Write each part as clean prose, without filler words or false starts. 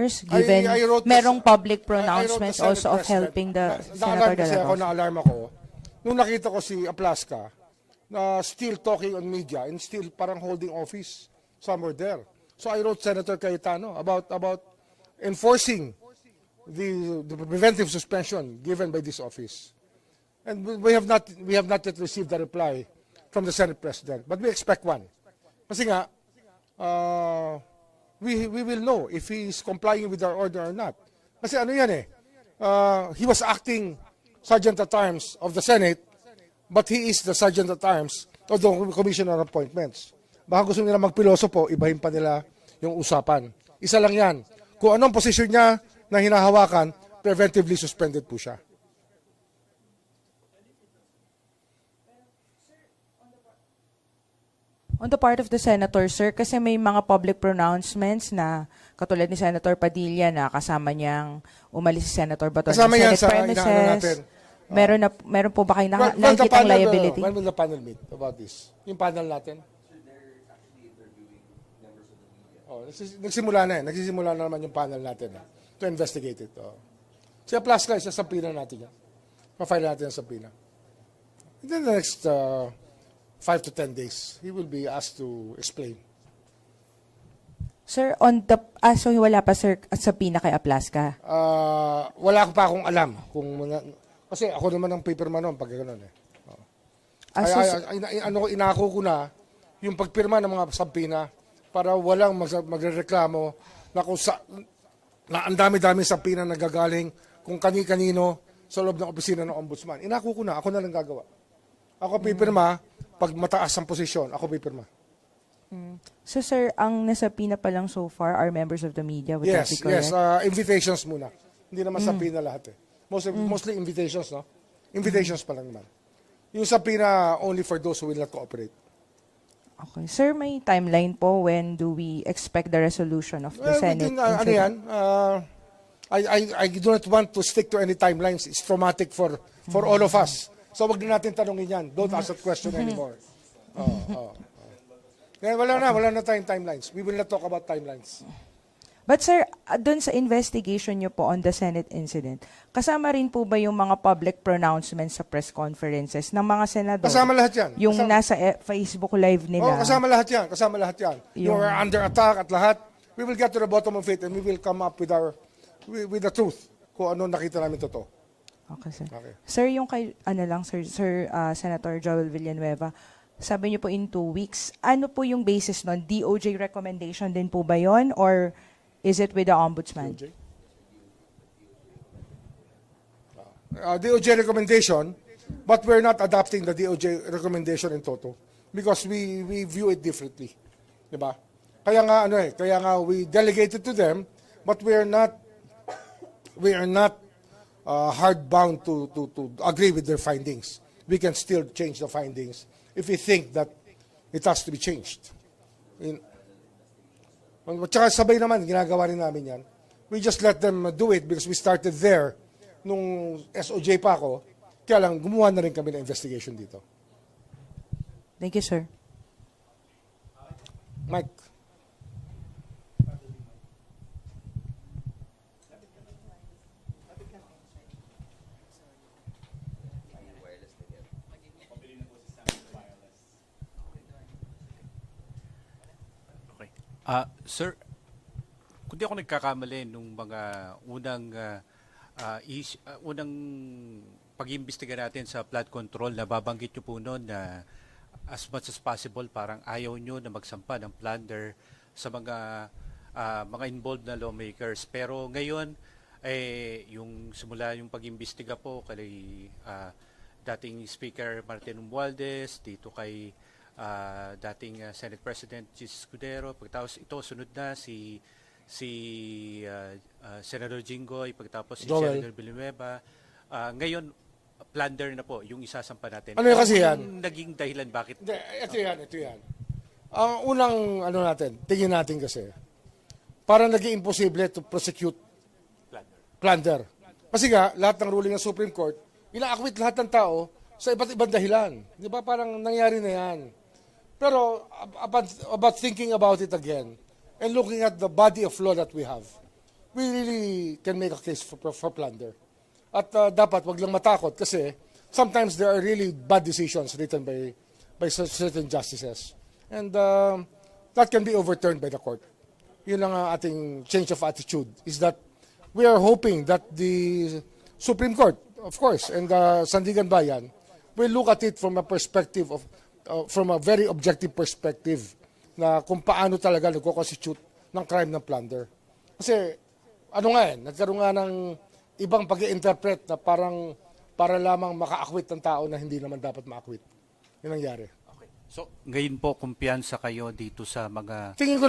senators, given merong public pronouncements also of helping the Senator De kasi La ako, Rosa? na-alarm ako. Nung nakita ko si Aplaska, na still talking on media and still parang holding office somewhere there. So I wrote Senator Cayetano about enforcing the preventive suspension given by this office. And we have not yet received a reply from the Senate President, but we expect one. Kasi nga, we will know if he is complying with our order or not. Kasi ano yan he was acting Sergeant at Arms of the Senate, but he is the Sergeant at Arms of the Commission on Appointments. Baka gusto nila magpiloso po, ibahin pa nila yung usapan. Isa lang yan. Kung anong posisyon niya na hinahawakan, preventively suspended po siya. On the part of the senator, sir, kasi may mga public pronouncements na katulad ni Senator Padilla na kasama niyang umalis si Senator Bato sa Kasama yan Senate sa premises. inaano natin. Meron po ba kayong When the nakikitang panel, liability? when will the panel meet about this? Yung panel natin? Oh, nagsimula na nagsisimula na naman yung panel natin to investigate it. Oh. Si Aplaska, isa sa pina natin yan. Ma-file natin sa pina. In the next 5 to 10 days, he will be asked to explain. Sir, so wala pa sir sa pina kay Aplaska? Wala ko pa akong alam. Kasi ako naman ang paperman noon pag gano'n Oh. Inako ko na yung pagpirma ng mga sampina para walang magrereklamo na ang dami-dami sampina nagagaling kung kani-kanino sa loob ng opisina ng ombudsman. Inako ko na, ako na lang gagawa. Ako pipirma, pag mataas ang posisyon, ako pipirma. So sir, ang nasapina pa lang so far are members of the media. Would that be correct? Yes, invitations muna. Hindi naman sapina lahat Mostly invitations, no? Invitations pa lang naman. Yung sapina only for those who will not cooperate. Okay. Sir, may timeline po when do we expect the resolution of the Senate? Ano yan? I do not want to stick to any timelines. It's traumatic for all of us. So wag na natin tanongin yan. Don't ask that question anymore. Wala na tayong timelines. We will not talk about timelines. But sir, dun sa investigation nyo po on the Senate incident, kasama rin po ba yung mga public pronouncements sa press conferences ng mga senador? Kasama lahat yan. Yung nasa Facebook Live nila? Kasama lahat yan. Kasama lahat yan. You are under attack at lahat. We will get to the bottom of it and we will come up with the truth kung ano nakita namin totoo. Okay, sir. Okay. Sir, yung kay, Senator Joel Villanueva, sabi niyo po in 2 weeks, ano po yung basis nun? DOJ recommendation din po ba yon or is it with the ombudsman? DOJ recommendation, but we're not adopting the DOJ recommendation in toto because we view it differently. Diba? Kaya nga we delegated to them, but we are not hard-bound to agree with their findings. We can still change the findings if we think that it has to be changed. Tsaka sabay naman, ginagawa rin namin yan. We just let them do it because we started there nung SOJ pa ako, kaya lang gumawa na rin kami ng investigation dito. Thank you, sir. Mike. Sir, kung di ako nagkakamali nung mga unang pag-iimbestiga natin sa flood control, na babanggit nyo po noon na as much as possible parang ayaw nyo na magsampa ng plunder sa mga involved na lawmakers. Pero ngayon, yung simula yung pag-iimbestiga po kay dating Speaker Martin Romualdez, dito kay dating Senate President Jesus Escudero, pagkatapos ito sunod na si Senator Jinggoy, pagkatapos si Joel. Senator Villanueva. Ngayon plunder na po yung isasampa natin. Ano yung kasi yan? Anong naging dahilan bakit? Ito yan. Ang unang tingin natin kasi, parang naging imposible to prosecute plunder. Kasi nga, lahat ng ruling ng Supreme Court, ina-acquit lahat ng tao sa iba't ibang dahilan. Di ba parang nangyari na yan? Pero about thinking about it again and looking at the body of law that we have, we really can make a case for plunder. At dapat wag lang matakot kasi sometimes there are really bad decisions written by certain justices. And that can be overturned by the court. Yun ang ating change of attitude, is that we are hoping that the Supreme Court, of course, and Sandigan Bayan will look at it from a perspective of, from a very objective perspective na kung paano talaga nagko-constitute ng crime ng plunder. Kasi ano nga nagkaroon nga ng ibang pag-i-interpret na parang para lamang makaakwit ng tao na hindi naman dapat maakwit. Yun ang nangyari. Okay. So, ngayon po, kumpiyansa kayo dito sa mga... Tingin ko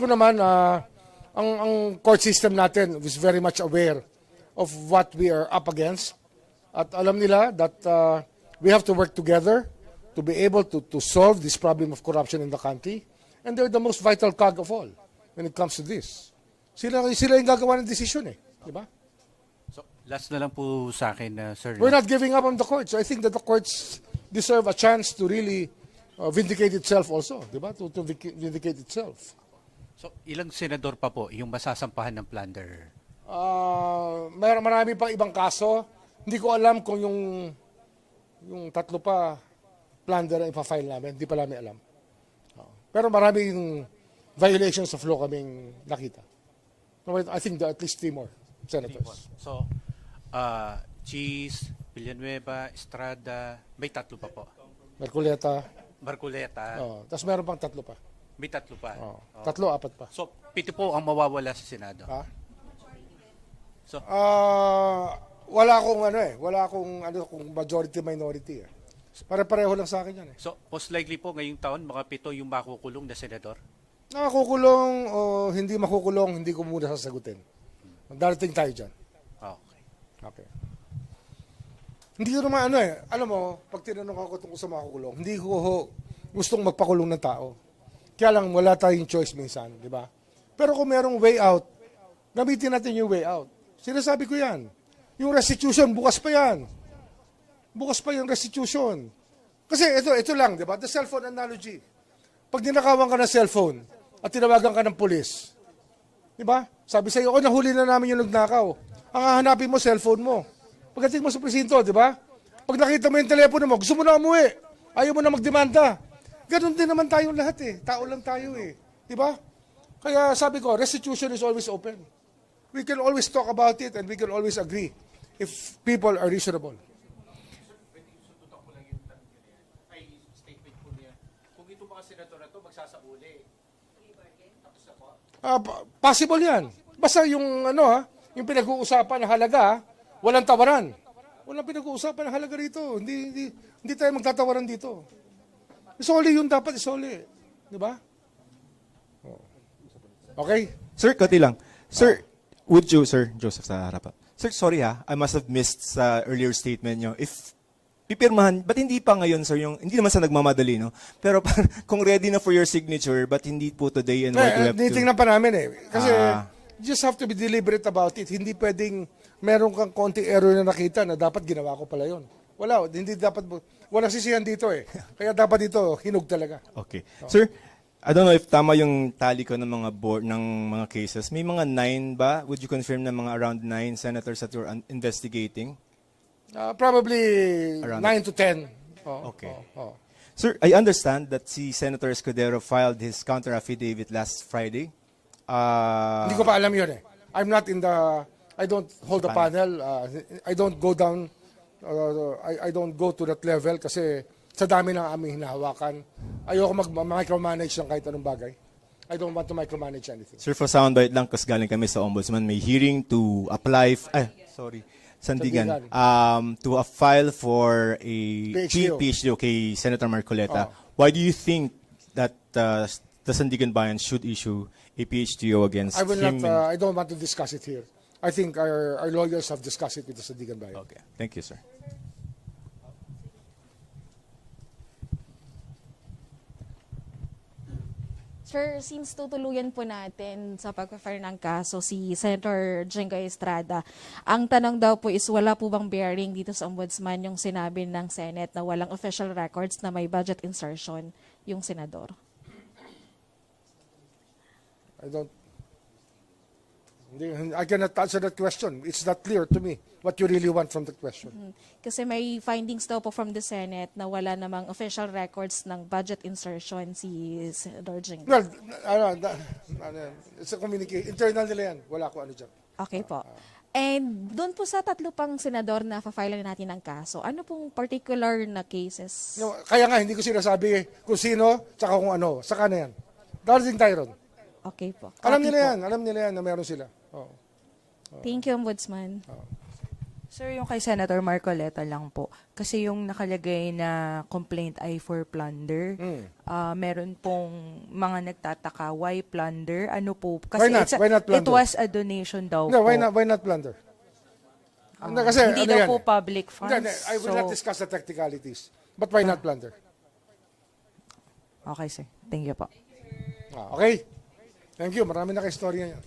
naman ang court system natin is very much aware of what we are up against. At alam nila that we have to work together to be able to solve this problem of corruption in the country. And they're the most vital cog of all when it comes to this. Sila yung gagawa ng desisyon di ba? So, last na lang po sa akin, sir. We're not giving up on the courts. I think that the courts deserve a chance to really vindicate itself also, di ba? To vindicate itself. So, ilang senador pa po yung masasampahan ng plunder? Marami pang ibang kaso. Hindi ko alam kung yung tatlo pa plunder ang ipa-file namin. Hindi pa namin alam. Pero maraming violations of law kaming nakita. I think there are at least 3 more senators. So, Cheese, Villanueva, Estrada, may 3 pa po. Marcoleta. Marcoleta, Tapos meron pang 3 pa. may 3 pa. 3, 4 pa. So, 7 po ang mawawala sa Senado. So, Wala akong kung majority minority. Pare-pareho lang sa akin yan. so, most likely po ngayong taon, mga 7 yung makukulong na senador. Makukulong o hindi makukulong, hindi ko muna sasagutin. Darating tayo dyan. Okay. Okay. Hindi ko naman alam mo, pag tinanong ako tungkol sa makukulong, hindi ko gustong magpakulong ng tao. Kaya lang wala tayong choice minsan, di ba? Pero kung merong way out, gamitin natin yung way out. Sinasabi ko yan. Yung restitution, bukas pa yan. Bukas pa yung restitution. Kasi ito lang, di ba? The cellphone analogy. Pag ninakawan ka ng cellphone at tinawagan ka ng pulis, di ba? Sabi sa'yo, nahuli na namin yung nagnakaw. Ang hahanapin mo, cellphone mo. Pagdating mo sa presinto, di ba? Pag nakita mo yung telepono mo, gusto mo na umuwi. Ayaw mo na magdemanda. Ganon din naman tayong lahat Tao lang tayo Di ba? Kaya sabi ko, restitution is always open. We can always talk about it and we can always agree if people are reasonable. Kung ito mga senador na ito, magsasauli. Possible yan. Basta yung yung pinag-uusapan na halaga, walang tawaran. Walang pinag-uusapan na halaga rito. Hindi tayo magtatawaran dito. Isoli yung dapat isoli. Di ba? Okay? Sir, konti lang. Sir, would you, Sir Joseph sa harapan. Sir, sorry I must have missed sa earlier statement nyo. If pipirmahan, ba't hindi pa ngayon, sir, hindi naman sa nagmamadali, no? Pero kung ready na for your signature, ba't hindi po today and what we have to... Tingnan pa namin Kasi you just have to be deliberate about it. Hindi pwedeng meron kang konting error na nakita na dapat ginawa ko pala yon. Wala, hindi dapat, walang sisihan dito Kaya dapat dito, hinog talaga. Okay. Sir, I don't know if tama yung tally ko ng mga board ng mga cases. May mga 9 ba? Would you confirm na mga around 9 senators that you're investigating? Probably Around 9 to 10. Okay. Sir, I understand that si Senator Escudero filed his counter affidavit last Friday. Hindi ko pa alam yun I'm not in the, I don't hold the panel. I don't go down, I don't go to that level kasi sa dami ng aming hinahawakan. Ayoko mag-micromanage ng kahit anong bagay. I don't want to micromanage anything. Sir, for soundbite lang, kasi galing kami sa Ombudsman, may hearing to apply, Sandigan, to file for a PhDO. PhDO kay Senator Marcoleta. Why do you think that the Sandigan Bayan should issue a PhDO against I will him? not, I don't want to discuss it here. I think our lawyers have discussed it with the Sandigan Bayan. Okay, thank you, sir. Sir, since tutuluyan po natin sa pag-file ng kaso si Senator Jinggoy Estrada, ang tanong daw po is wala po bang bearing dito sa Ombudsman yung sinabi ng Senate na walang official records na may budget insertion yung senador? I cannot answer that question. It's not clear to me what you really want from the question. Kasi may findings daw po from the Senate na wala namang official records ng budget insertion si Senator Jinggoy. Well, it's a communication. Internal nila yan. Wala ko ano dyan. Okay po. And doon po sa tatlo pang senador na fa-file na natin ng kaso, ano pong particular na cases? Kaya nga, hindi ko sinasabi kung sino, tsaka kung ano. Saka na yan. Darling Tyron. Okay po. Alam Copy nila po. yan. Alam nila yan na meron sila. Oo. Thank you, Ombudsman. Sir, yung kay Senator Marcoleta lang po. Kasi yung nakalagay na complaint ay for plunder. Meron pong mga nagtataka, why plunder? Ano po? Kasi Why not? Why not it plunder? was a donation daw No, po. why not plunder? Kasi, Hindi ano daw yan po eh. public funds. Hindi, I will not discuss the technicalities. But why not plunder? Okay, sir. Thank you po. Okay. Thank you. Marami na kayo istorya yan.